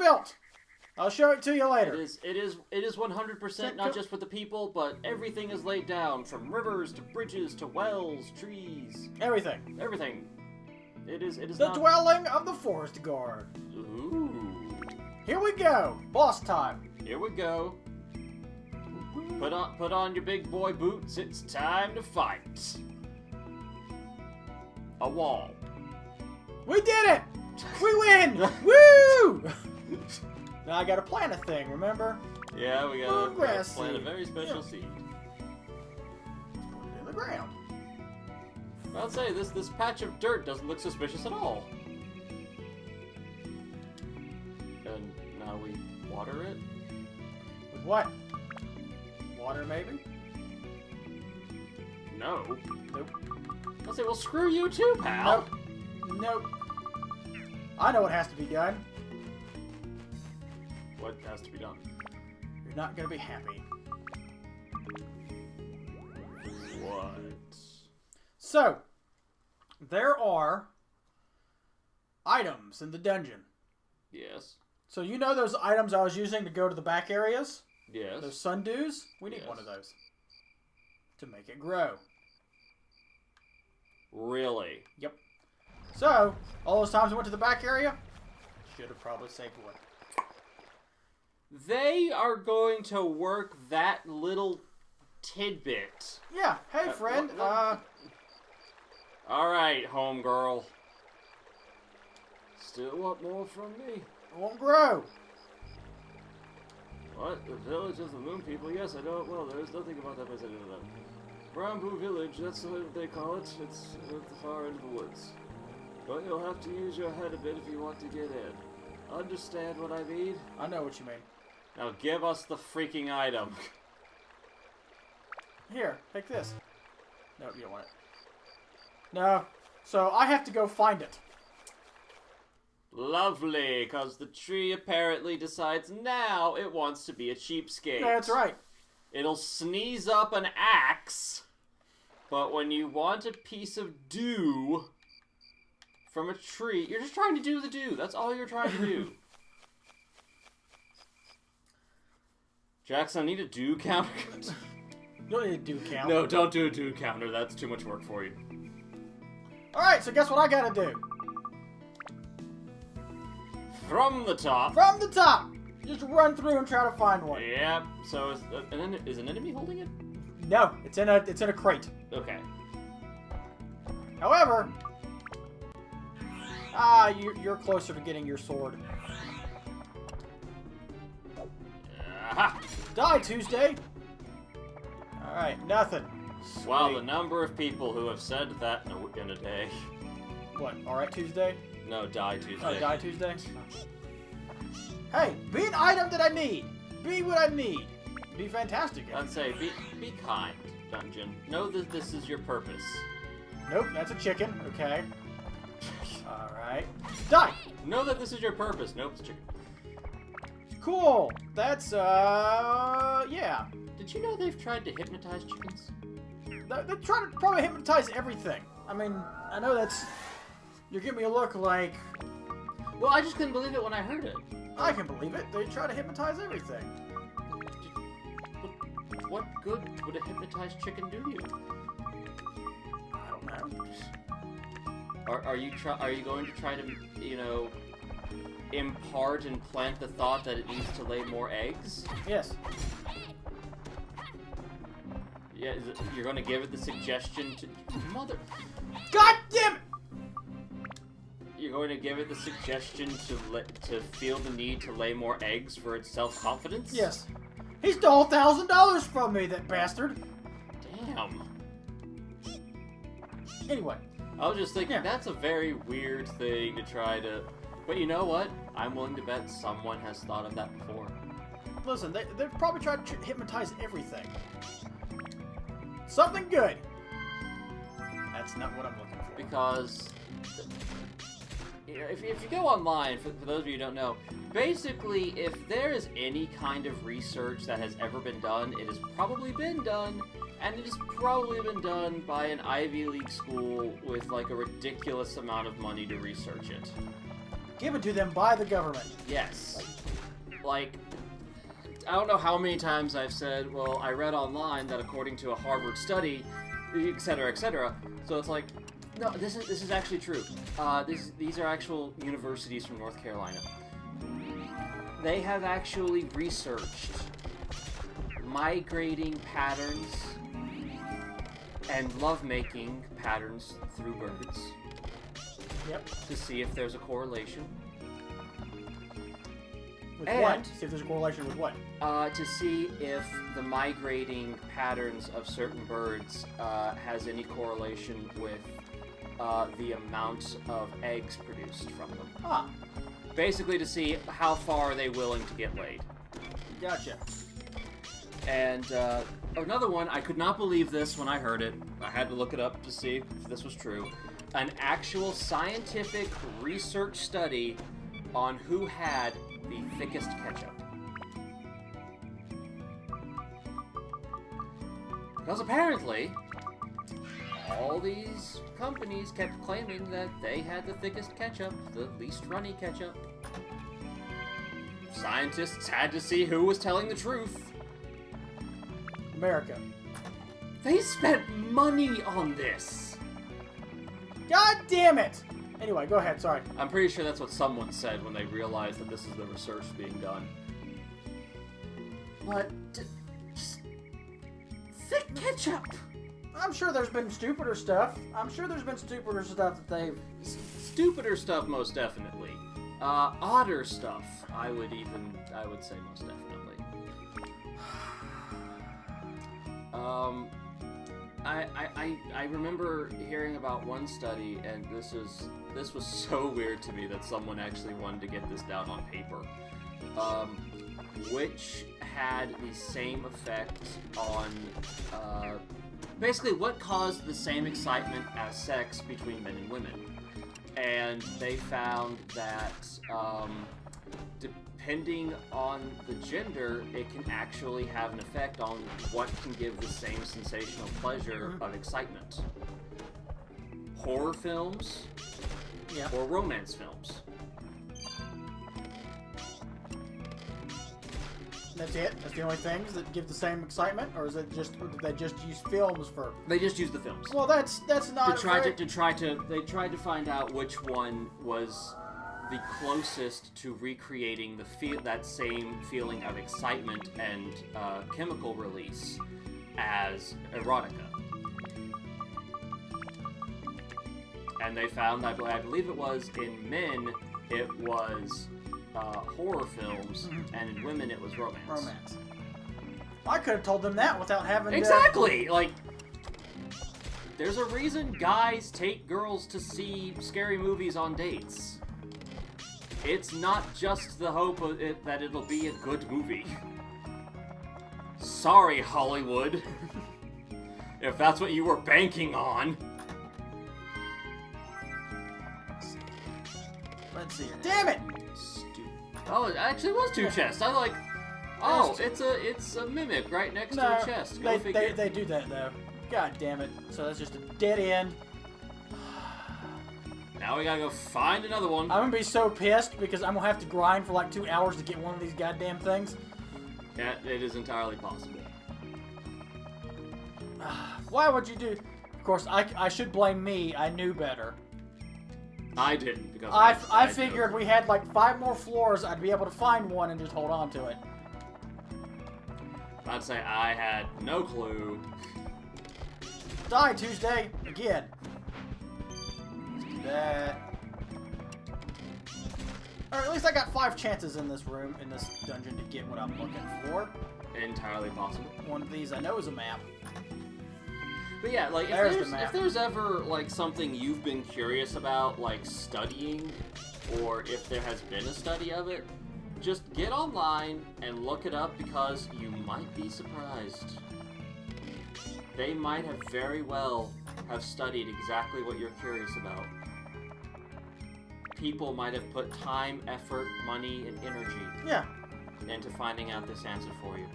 built. I'll show it to you later. It is 100% not just for the people, but everything is laid down, from rivers to bridges to wells, trees. Everything. Everything. It is the dwelling of the forest guard. Ooh. Here we go. Boss time. Here we go. Put on your big boy boots. It's time to fight. A wall. We did it! We win! Woo! Now I gotta plant a thing, remember? Yeah, we gotta grass plant a seed. very special seed. Put it in the ground. I'll say this patch of dirt doesn't look suspicious at all. And now we water it. With what? Water, maybe? No. Nope. I'll say, well, screw you too, pal. Nope. I know what has to be done. What has to be done? You're not gonna be happy. What? So, there are items in the dungeon. Yes. So you know those items I was using to go to the back areas? Yes. Those sundews? We need one of those. To make it grow. Really? Yep. So, all those times I went to the back area, should have probably saved one. They are going to work that little tidbit. Yeah. Hey, friend. Alright, homegirl. Still want more from me? It won't grow. What? The village of the moon people? Yes, I know it well. There's nothing about that place I don't know. Bamboo Village, that's what they call it. It's at the far end of the woods. But you'll have to use your head a bit if you want to get in. Understand what I mean? I know what you mean. Now give us the freaking item. Here, take this. No, you don't want it. No. So I have to go find it. Lovely, because the tree apparently decides now it wants to be a cheapskate. That's right. It'll sneeze up an axe, but when you want a piece of dew from a tree, you're just trying to do the dew. That's all you're trying to do. Jackson, I need a dew counter. You don't need a dew count. No, don't do a dew counter. That's too much work for you. Alright, so guess what I gotta do? From the top. From the top! Just run through and try to find one. Yep. So is an enemy holding it? No, it's in a crate. Okay. However, you're closer to getting your sword. Aha! Die, Tuesday! Alright, nothing. Wow, Sweet. the number of people who have said that in a day. What, alright Tuesday? No, die Tuesday. Oh, die Tuesday? Hey, be an item that I need! Be what I need! Be fantastic. I'd say, be kind, dungeon. Know that this is your purpose. Nope, that's a chicken. Okay. Alright. Die! Know that this is your purpose. Nope, it's chicken. Cool! That's, yeah. Did you know they've tried to hypnotize chickens? They're trying to probably hypnotize everything. I mean, I know that's... You're giving me a look like... Well, I just couldn't believe it when I heard it. I can believe it. They try to hypnotize everything. But what good would a hypnotized chicken do you? I don't know. Are you going to try to, you know, impart and plant the thought that it needs to lay more eggs? Yes. Yeah, you're going to give it the suggestion to... Mother... God damn it! You're going to give it the suggestion to feel the need to lay more eggs for its self-confidence? Yes. He stole $1,000 from me, that bastard. Damn. Anyway. I was just thinking, that's a very weird thing to try to... But you know what? I'm willing to bet someone has thought of that before. Listen, they've probably tried to hypnotize everything. Something good. That's not what I'm looking for. Because... If you go online, for those of you who don't know, basically, if there is any kind of research that has ever been done, it has probably been done, and it has probably been done by an Ivy League school with, like, a ridiculous amount of money to research it. Given to them by the government. Yes. Like, I don't know how many times I've said, well, I read online that according to a Harvard study, etc., etc. So it's like, no, this is actually true. These are actual universities from North Carolina. They have actually researched migrating patterns and lovemaking patterns through birds. Yep. To see if there's a correlation. With what? See if there's a correlation with what? To see if the migrating patterns of certain birds has any correlation with the amount of eggs produced from them. Ah. Basically to see how far are they willing to get laid. Gotcha. And another one, I could not believe this when I heard it. I had to look it up to see if this was true. An actual scientific research study on who had the thickest ketchup. Because apparently, all these companies kept claiming that they had the thickest ketchup, the least runny ketchup. Scientists had to see who was telling the truth. America. They spent money on this! God damn it! Anyway, go ahead, sorry. I'm pretty sure that's what someone said when they realized that this is the research being done. But, just thick ketchup! I'm sure there's been stupider stuff. That they've... Stupider stuff, most definitely. Odder stuff, I would say most definitely. I remember hearing about one study, and this was so weird to me that someone actually wanted to get this down on paper, which had the same effect on, basically what caused the same excitement as sex between men and women. And they found that, depending on the gender, it can actually have an effect on what can give the same sensational pleasure of excitement. Horror films, or romance films. That's it? That's the only things that give the same excitement? Or is it just, or did they just use films for... They just use the films. Well, that's not... They tried to find out which one was the closest to recreating that same feeling of excitement and chemical release as erotica. And they found, I believe it was in men, it was horror films, and in women it was romance. I could have told them that without having Exactly! Like, there's a reason guys take girls to see scary movies on dates. It's not just the hope of that it'll be a good movie. Sorry, Hollywood. If that's what you were banking on. Let's see here. Damn it! Oh, it actually was two chests. I like... Oh, it's a mimic right next to a chest. Go figure. They do that, though. God damn it. So that's just a dead end. Now we gotta go find another one. I'm gonna be so pissed because I'm gonna have to grind for like 2 hours to get one of these goddamn things. Yeah, it is entirely possible. Why would you do... Of course, I should blame me. I knew better. I didn't, because I figured we had like 5 more floors, I'd be able to find one and just hold on to it. I'd say I had no clue. Die, Tuesday! Again. Let's do that. Or at least I got 5 chances in this room, in this dungeon, to get what I'm looking for. Entirely possible. One of these I know is a map. But yeah, like, if there's ever, like, something you've been curious about, like, studying, or if there has been a study of it, just get online and look it up, because you might be surprised. They might have very well have studied exactly what you're curious about. People might have put time, effort, money, and energy into finding out this answer for you.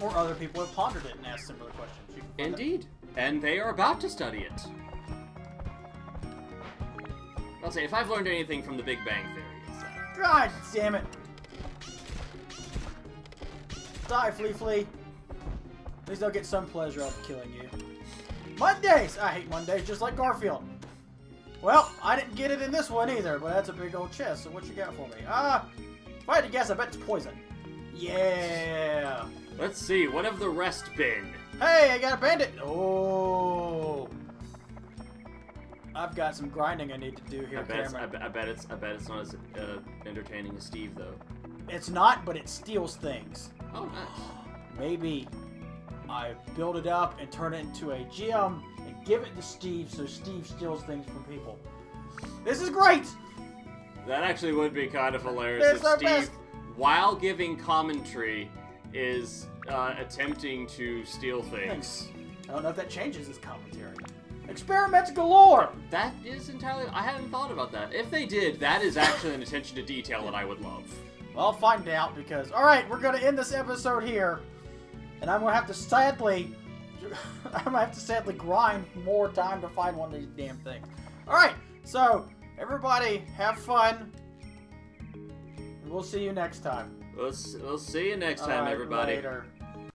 Or other people have pondered it and asked similar questions. Indeed. And they are about to study it. I'll say, if I've learned anything from the Big Bang Theory, it's that. God damn it. Die, Flea. At least I'll get some pleasure out of killing you. Mondays! I hate Mondays, just like Garfield. Well, I didn't get it in this one either, but that's a big old chest, so what you got for me? If I had to guess, I bet it's poison. Yeah! Let's see, what have the rest been? Hey, I got a bandit! Oh! I've got some grinding I need to do here, I bet Cameron. it's not as entertaining as Steve, though. It's not, but it steals things. Oh, nice. Maybe I build it up and turn it into a gem and give it to Steve so Steve steals things from people. This is great! That actually would be kind of hilarious if Steve, while giving commentary, is attempting to steal things. I don't know if that changes his commentary. Experiments galore! That is entirely... I hadn't thought about that. If they did, that is actually an attention to detail that I would love. Well, I'll find out because... Alright, we're going to end this episode here. And I'm going to have to sadly... grind more time to find one of these damn things. Alright, so, everybody, have fun. And we'll see you next time. We'll see you next time, everybody. Later.